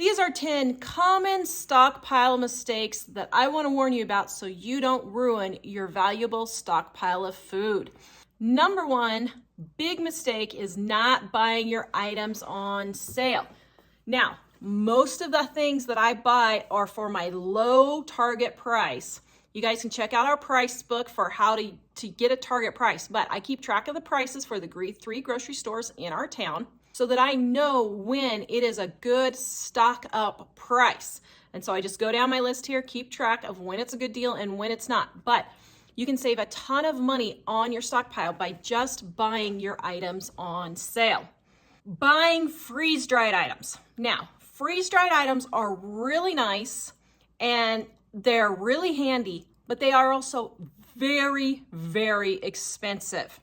These are 10 common stockpile mistakes that I want to warn you about so you don't ruin your valuable stockpile of food. Number one, big mistake is not buying your items on sale. Now, most of the things that I buy are for my low target price. You guys can check out our price book for how to get a target price, but I keep track of the prices for the 3 grocery stores in our town so that I know when it is a good stock up price. And so I just go down my list here, keep track of when it's a good deal and when it's not. But you can save a ton of money on your stockpile by just buying your items on sale. Buying freeze-dried items. Now, freeze-dried items are really nice and they're really handy, but they are also very, very expensive.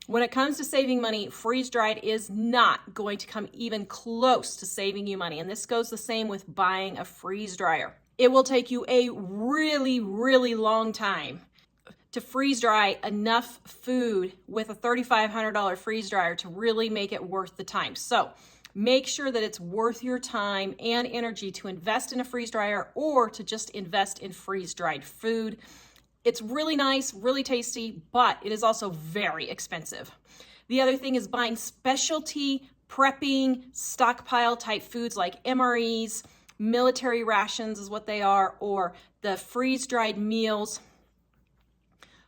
When it comes to saving money, freeze-dried is not going to come even close to saving you money. And this goes the same with buying a freeze dryer. It will take you a really, really long time to freeze dry enough food with a $3,500 freeze dryer to really make it worth the time. So make sure that it's worth your time and energy to invest in a freeze dryer or to just invest in freeze-dried food. It's really nice, really tasty, but it is also very expensive. The other thing is buying specialty prepping stockpile type foods like MREs, military rations is what they are, or the freeze-dried meals.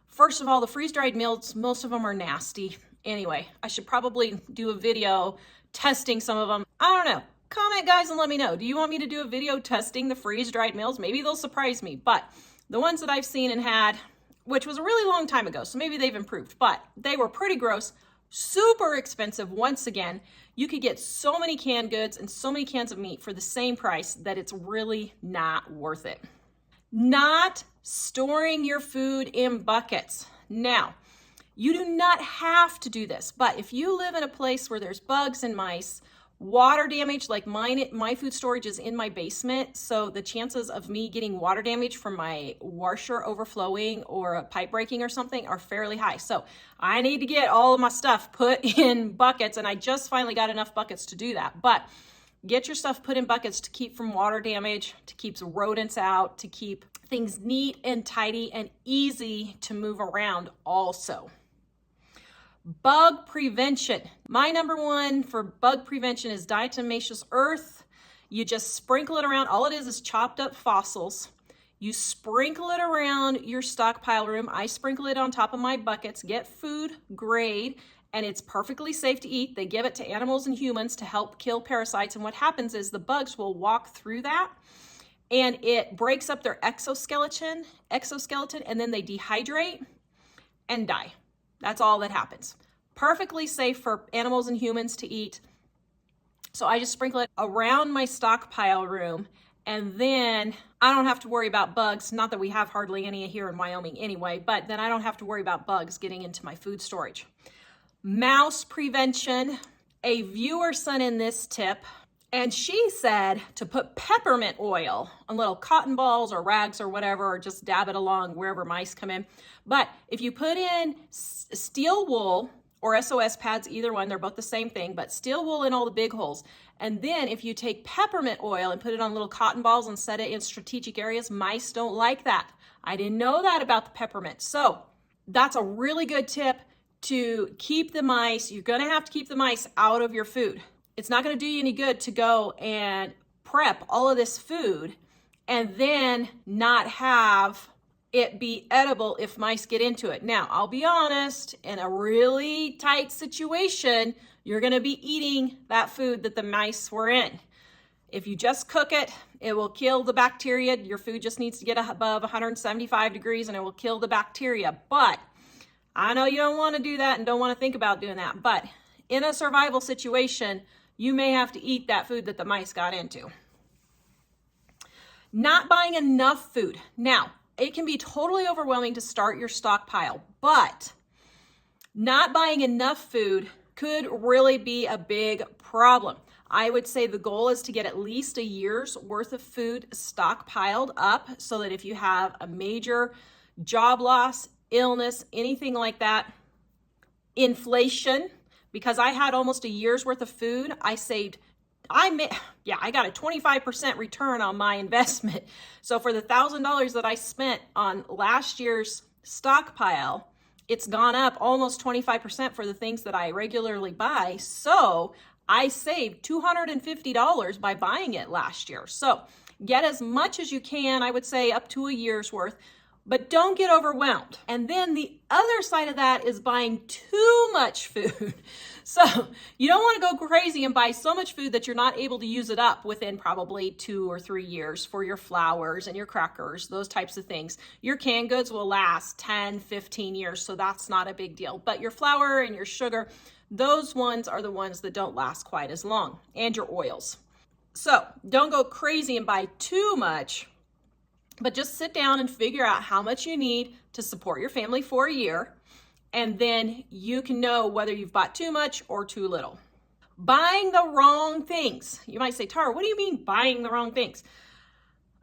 First of all, the freeze-dried meals, most of them are nasty. Anyway, I should probably do a video testing some of them. I don't know. Comment, guys, and let me know. Do you want me to do a video testing the freeze-dried meals? Maybe they'll surprise me. But the ones that I've seen and had, which was a really long time ago, so maybe they've improved, but they were pretty gross, super expensive. Once again, you could get so many canned goods and so many cans of meat for the same price that it's really not worth it. Not storing your food in buckets. Now, you do not have to do this, but if you live in a place where there's bugs and mice, water damage, like my food storage is in my basement, so the chances of me getting water damage from my washer overflowing or a pipe breaking or something are fairly high. So I need to get all of my stuff put in buckets, and I just finally got enough buckets to do that. But get your stuff put in buckets to keep from water damage, to keep rodents out, to keep things neat and tidy and easy to move around also. Bug prevention. My number one for bug prevention is diatomaceous earth. You just sprinkle it around. All it is chopped up fossils. You sprinkle it around your stockpile room. I sprinkle it on top of my buckets. Get food grade, and it's perfectly safe to eat. They give it to animals and humans to help kill parasites, and what happens is the bugs will walk through that and it breaks up their exoskeleton, and then they dehydrate and die. That's all that happens. Perfectly safe for animals and humans to eat. So I just sprinkle it around my stockpile room, and then I don't have to worry about bugs. Not that we have hardly any here in Wyoming anyway, but then I don't have to worry about bugs getting into my food storage. Mouse prevention. A viewer sent in this tip, and she said to put peppermint oil on little cotton balls or rags or whatever, or just dab it along wherever mice come in. But if you put in steel wool or SOS pads, either one, they're both the same thing, but steel wool in all the big holes. And then if you take peppermint oil and put it on little cotton balls and set it in strategic areas, mice don't like that. I didn't know that about the peppermint. So that's a really good tip to keep the mice. You're gonna have to keep the mice out of your food. It's not going to do you any good to go and prep all of this food and then not have it be edible if mice get into it. Now, I'll be honest, in a really tight situation, you're going to be eating that food that the mice were in. If you just cook it, it will kill the bacteria. Your food just needs to get above 175 degrees and it will kill the bacteria. But I know you don't want to do that and don't want to think about doing that. But in a survival situation, you may have to eat that food that the mice got into. Not buying enough food. Now, it can be totally overwhelming to start your stockpile, but not buying enough food could really be a big problem. I would say the goal is to get at least a year's worth of food stockpiled up so that if you have a major job loss, illness, anything like that, inflation, because I had almost a year's worth of food, I saved I got a 25% return on my investment. So for the $1,000 that I spent on last year's stockpile, it's gone up almost 25% for the things that I regularly buy. So I saved $250 by buying it last year. So get as much as you can, I would say up to a year's worth, but don't get overwhelmed. And then the other side of that is buying too much food. So you don't want to go crazy and buy so much food that you're not able to use it up within probably 2 or 3 years for your flours and your crackers, those types of things. Your canned goods will last 10, 15 years, so that's not a big deal. But your flour and your sugar, those ones are the ones that don't last quite as long, and your oils. So don't go crazy and buy too much, but just sit down and figure out how much you need to support your family for a year. And then you can know whether you've bought too much or too little. Buying the wrong things. You might say, Tara, what do you mean buying the wrong things?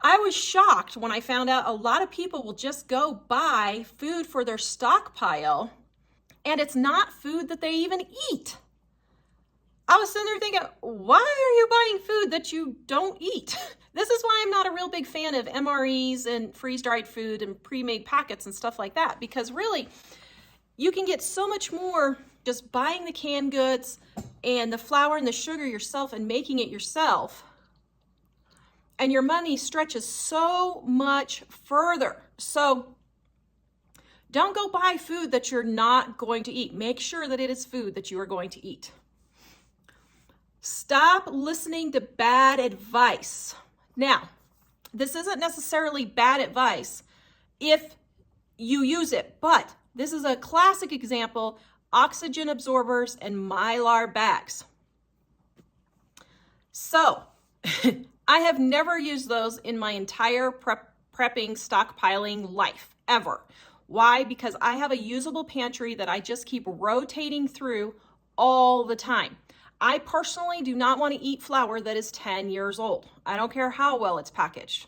I was shocked when I found out a lot of people will just go buy food for their stockpile, and it's not food that they even eat. I was sitting there thinking, why are you buying food that you don't eat? This is why I'm not a real big fan of MREs and freeze-dried food and pre-made packets and stuff like that, because really, you can get so much more just buying the canned goods and the flour and the sugar yourself and making it yourself. And your money stretches so much further. So don't go buy food that you're not going to eat. Make sure that it is food that you are going to eat. Stop listening to bad advice. Now, this isn't necessarily bad advice if you use it, but this is a classic example: oxygen absorbers and Mylar bags. So I have never used those in my entire prepping, stockpiling life, ever. Why? Because I have a usable pantry that I just keep rotating through all the time. I personally do not want to eat flour that is 10 years old. I don't care how well it's packaged.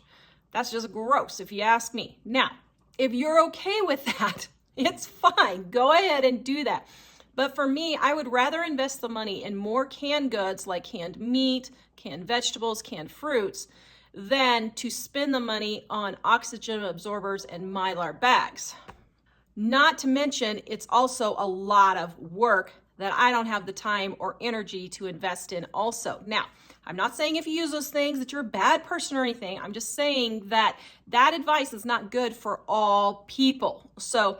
That's just gross if you ask me. Now, if you're okay with that, it's fine. Go ahead and do that. But for me, I would rather invest the money in more canned goods like canned meat, canned vegetables, canned fruits, than to spend the money on oxygen absorbers and Mylar bags. Not to mention, it's also a lot of work that I don't have the time or energy to invest in also. Now, I'm not saying if you use those things that you're a bad person or anything. I'm just saying that that advice is not good for all people. So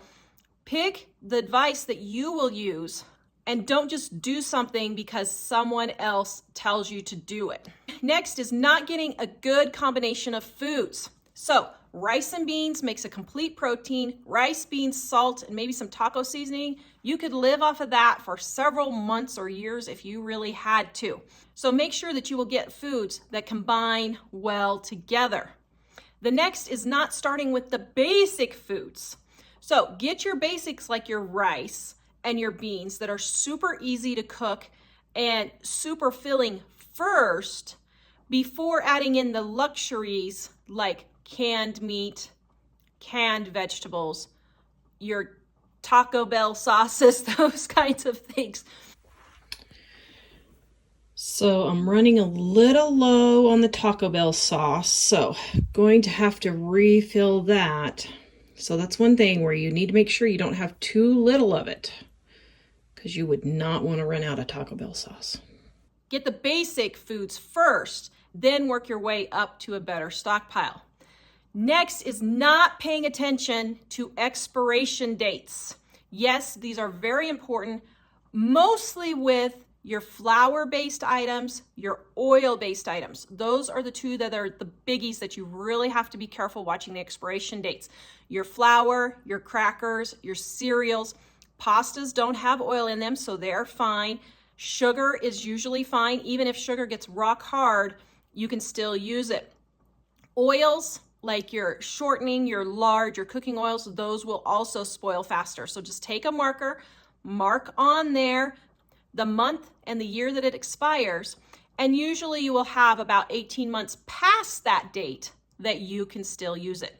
pick the advice that you will use and don't just do something because someone else tells you to do it. Next is not getting a good combination of foods. So rice and beans makes a complete protein. Rice, beans, salt, and maybe some taco seasoning. You could live off of that for several months or years if you really had to. So make sure that you will get foods that combine well together. The next is not starting with the basic foods. So get your basics like your rice and your beans that are super easy to cook and super filling first before adding in the luxuries like canned meat, canned vegetables, your Taco Bell sauces, those kinds of things. So I'm running a little low on the Taco Bell sauce, so going to have to refill that. So that's one thing where you need to make sure you don't have too little of it, because you would not want to run out of Taco Bell sauce. Get the basic foods first, then work your way up to a better stockpile. Next is not paying attention to expiration dates. Yes, these are very important, mostly with your flour-based items, your oil-based items. Those are the two that are the biggies that you really have to be careful watching the expiration dates. Your flour, your crackers, your cereals. Pastas don't have oil in them, so they're fine. Sugar is usually fine. Even if sugar gets rock hard, you can still use it. Oils, like your shortening, your lard, your cooking oils, those will also spoil faster. So just take a marker, mark on there the month and the year that it expires, and usually you will have about 18 months past that date that you can still use it.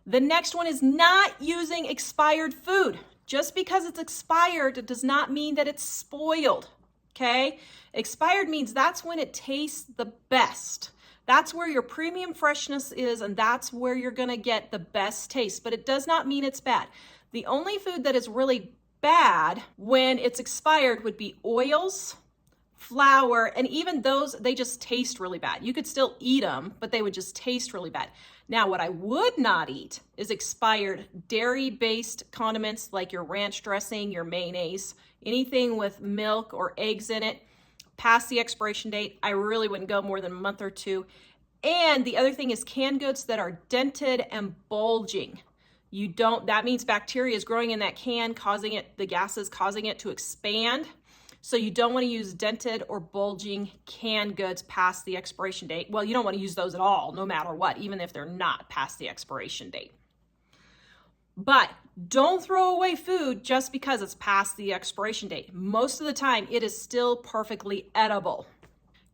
The next one is not using expired food. Just because it's expired, it does not mean that it's spoiled. okay? Expired means that's when it tastes the best. That's where your premium freshness is, and that's where you're gonna get the best taste, but it does not mean it's bad. The only food that is really bad when it's expired would be oils, flour, and even those, they just taste really bad. You could still eat them, but they would just taste really bad. Now, what I would not eat is expired dairy-based condiments like your ranch dressing, your mayonnaise, anything with milk or eggs in it, past the expiration date. I really wouldn't go more than a month or two. And the other thing is canned goods that are dented and bulging. That means bacteria is growing in that can, causing it, the gases causing it to expand. So you don't want to use dented or bulging canned goods past the expiration date. Well, you don't want to use those at all, no matter what, even if they're not past the expiration date. But don't throw away food just because it's past the expiration date. Most of the time, it is still perfectly edible.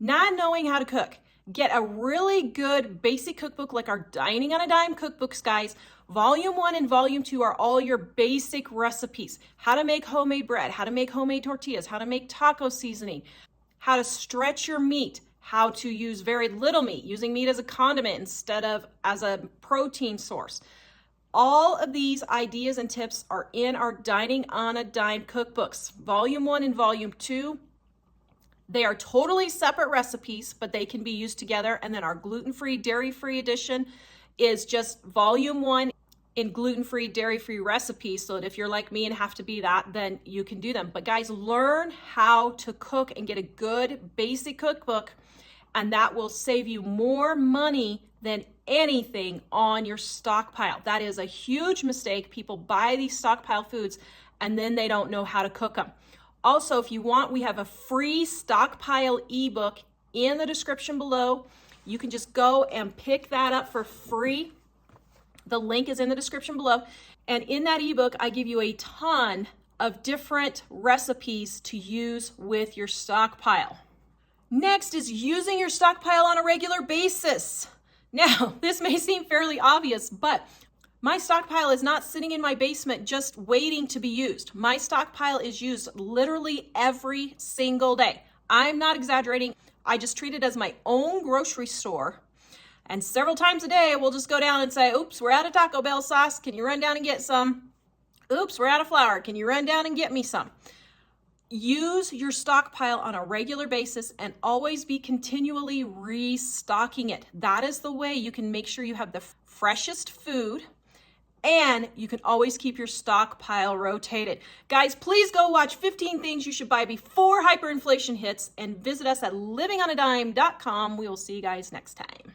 Not knowing how to cook. Get a really good basic cookbook like our Dining on a Dime cookbooks, guys. Volume 1 and Volume 2 are all your basic recipes. How to make homemade bread, how to make homemade tortillas, how to make taco seasoning, how to stretch your meat, how to use very little meat, using meat as a condiment instead of as a protein source. All of these ideas and tips are in our Dining on a Dime cookbooks. Volume 1 and Volume 2. They are totally separate recipes, but they can be used together. And then our gluten-free, dairy-free edition is just Volume 1 in gluten-free, dairy-free recipes, so that if you're like me and have to be that, then you can do them. But guys, learn how to cook and get a good basic cookbook, and that will save you more money than anything on your stockpile. That is a huge mistake. People buy these stockpile foods and then they don't know how to cook them. Also, if you want, we have a free stockpile ebook in the description below. You can just go and pick that up for free. The link is in the description below. And in that ebook, I give you a ton of different recipes to use with your stockpile. Next is using your stockpile on a regular basis. Now, this may seem fairly obvious, but my stockpile is not sitting in my basement just waiting to be used. My stockpile is used literally every single day. I'm not exaggerating. I just treat it as my own grocery store. And several times a day, we'll just go down and say, oops, we're out of Taco Bell sauce. Can you run down and get some? Oops, we're out of flour. Can you run down and get me some? Use your stockpile on a regular basis and always be continually restocking it. That is the way you can make sure you have the freshest food, and you can always keep your stockpile rotated. Guys, please go watch 15 things you should buy before hyperinflation hits and visit us at livingonadime.com. We will see you guys next time.